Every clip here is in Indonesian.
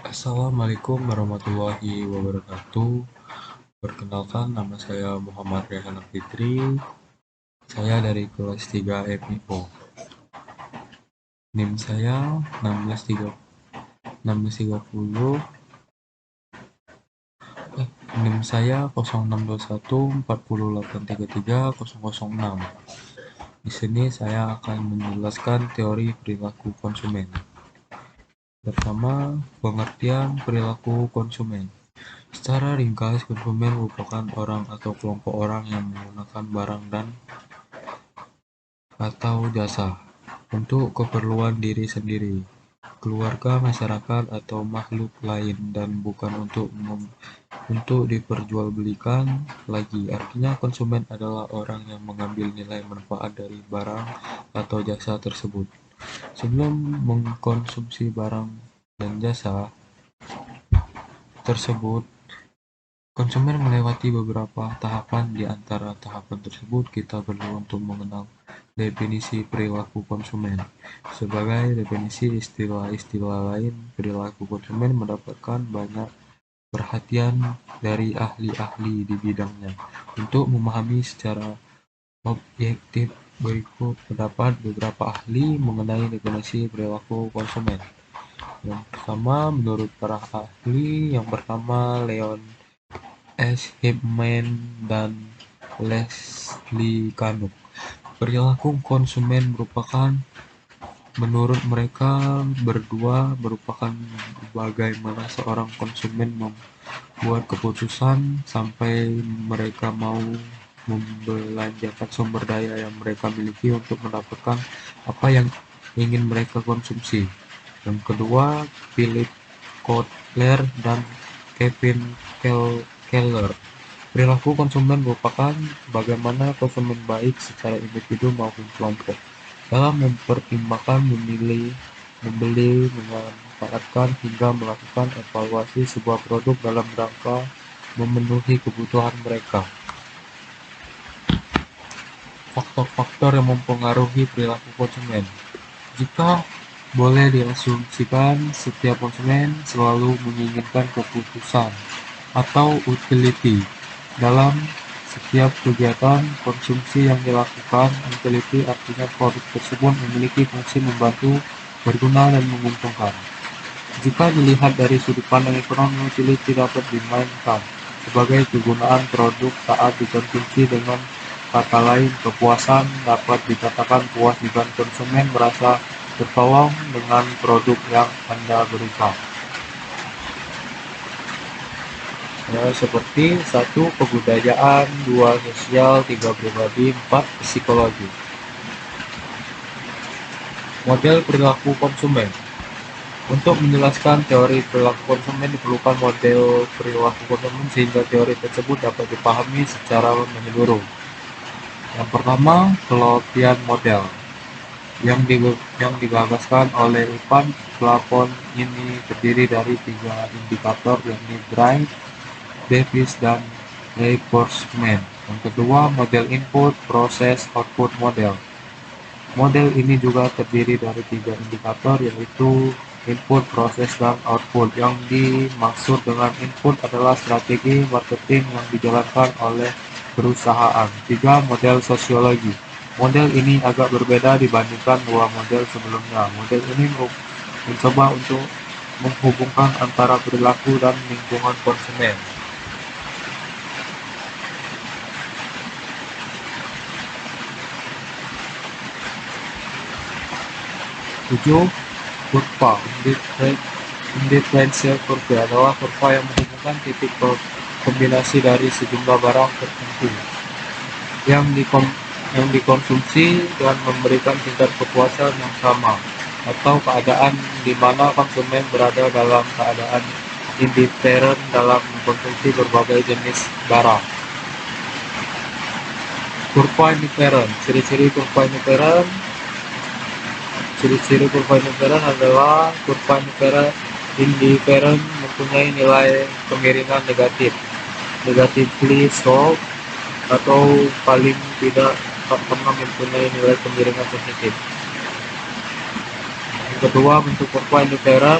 Assalamualaikum warahmatullahi wabarakatuh. Perkenalkan, nama saya Muhammad Rehan Fitri. Saya dari kelas 3 FIO. NIM saya 1630, NIM saya 062140833006. Di sini saya akan menjelaskan teori perilaku konsumen. Pertama, pengertian perilaku konsumen. Secara ringkas, konsumen merupakan orang atau kelompok orang yang menggunakan barang dan atau jasa untuk keperluan diri sendiri, keluarga, masyarakat, atau makhluk lain, dan bukan untuk diperjualbelikan lagi. Artinya, konsumen adalah orang yang mengambil nilai manfaat dari barang atau jasa tersebut. Sebelum mengkonsumsi barang dan jasa tersebut, konsumen melewati beberapa tahapan. Di antara tahapan tersebut, kita perlu untuk mengenal definisi perilaku konsumen. Sebagai definisi istilah-istilah lain, perilaku konsumen mendapatkan banyak perhatian dari ahli-ahli di bidangnya. Untuk memahami secara objektif, berikut pendapat beberapa ahli mengenai definisi perilaku konsumen. Yang pertama, menurut para ahli, yang pertama Leon S. Hipman dan Leslie Canuck. Perilaku konsumen menurut mereka berdua merupakan bagaimana seorang konsumen membuat keputusan sampai mereka mau membelanjakan sumber daya yang mereka miliki untuk mendapatkan apa yang ingin mereka konsumsi. Yang kedua, Philip Kotler dan Kevin Keller. Perilaku konsumen merupakan bagaimana konsumen baik secara individu maupun kelompok dalam mempertimbangkan, memilih, membeli, memanfaatkan, hingga melakukan evaluasi sebuah produk dalam rangka memenuhi kebutuhan mereka. Faktor-faktor yang mempengaruhi perilaku konsumen. Jika boleh diasumsikan, setiap konsumen selalu menginginkan keputusan atau utility dalam setiap kegiatan konsumsi yang dilakukan. Utility artinya produk tersebut memiliki fungsi membantu, berguna, dan menguntungkan. Jika dilihat dari sudut pandang ekonomi, utility dapat dimainkan sebagai kegunaan produk saat dikonsumsi. Dengan kata lain, kepuasan dapat dikatakan puas jika konsumen merasa tertolong dengan produk yang Anda berikan. Seperti 1. Kebudayaan, 2. Sosial, 3. Pribadi, 4. Psikologi. Model perilaku konsumen. Untuk menjelaskan teori perilaku konsumen diperlukan model perilaku konsumen sehingga teori tersebut dapat dipahami secara menyeluruh. Yang pertama, Claudian model yang digagaskan oleh Ivan Plafond. Ini terdiri dari 3 indikator, yakni Bright, Davis, dan reinforcement. Yang kedua, model input, proses, output model. Model ini juga terdiri dari 3 indikator, yaitu input, proses, dan output. Yang dimaksud dengan input adalah strategi marketing yang dijalankan oleh perusahaan. 3. Model sosiologi. Model ini agak berbeda dibandingkan 2 model sebelumnya. Model ini mencoba untuk menghubungkan antara perilaku dan lingkungan konsumen. 7. Kurva Indifferential curve adalah kurva yang menghubungkan titik kombinasi dari sejumlah barang tertentu yang dikonsumsi dan memberikan tingkat kepuasan yang sama, atau keadaan di mana konsumen berada dalam keadaan indiferen dalam mengkonsumsi berbagai jenis barang. Kurva indiferen. Ciri-ciri kurva indiferen adalah kurva indiferen mempunyai nilai kemiringan negatively sloped, atau paling tidak pernah mempunyai nilai kemiringan positif. Yang kedua, bentuk kurva indiferen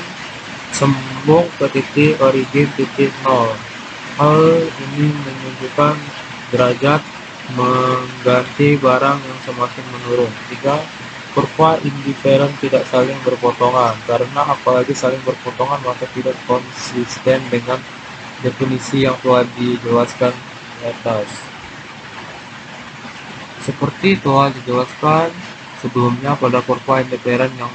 sambung ke titik origin titik nol. Hal ini menunjukkan derajat mengganti barang yang semakin menurun. 3. Kurva indifferent tidak saling berpotongan, karena apalagi saling berpotongan maka tidak konsisten dengan definisi yang telah dijelaskan di atas. Seperti telah dijelaskan sebelumnya pada kurva indifferent yang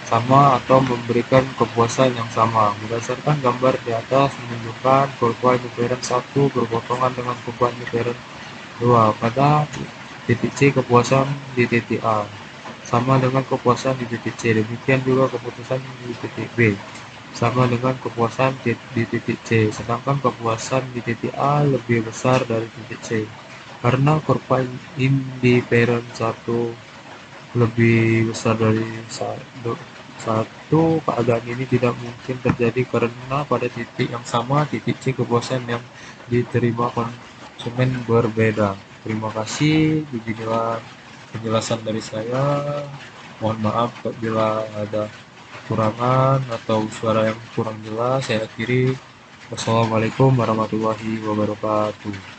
sama atau memberikan kepuasan yang sama. Berdasarkan gambar di atas menunjukkan kurva indifferent 1 berpotongan dengan kurva indifferent 2 pada titik C, kepuasan di titik A sama dengan kepuasan di titik C. Demikian juga kepuasan di titik B sama dengan kepuasan di titik C, sedangkan kepuasan di titik A lebih besar dari titik C. Karena kurva indifferent 1 lebih besar dari satu, keadaan ini tidak mungkin terjadi karena pada titik yang sama titik C kepuasan yang diterima konsumen berbeda. Terima kasih, beginilah penjelasan dari saya. Mohon maaf apabila ada kekurangan atau suara yang kurang jelas. Saya akhiri. Wassalamualaikum warahmatullahi wabarakatuh.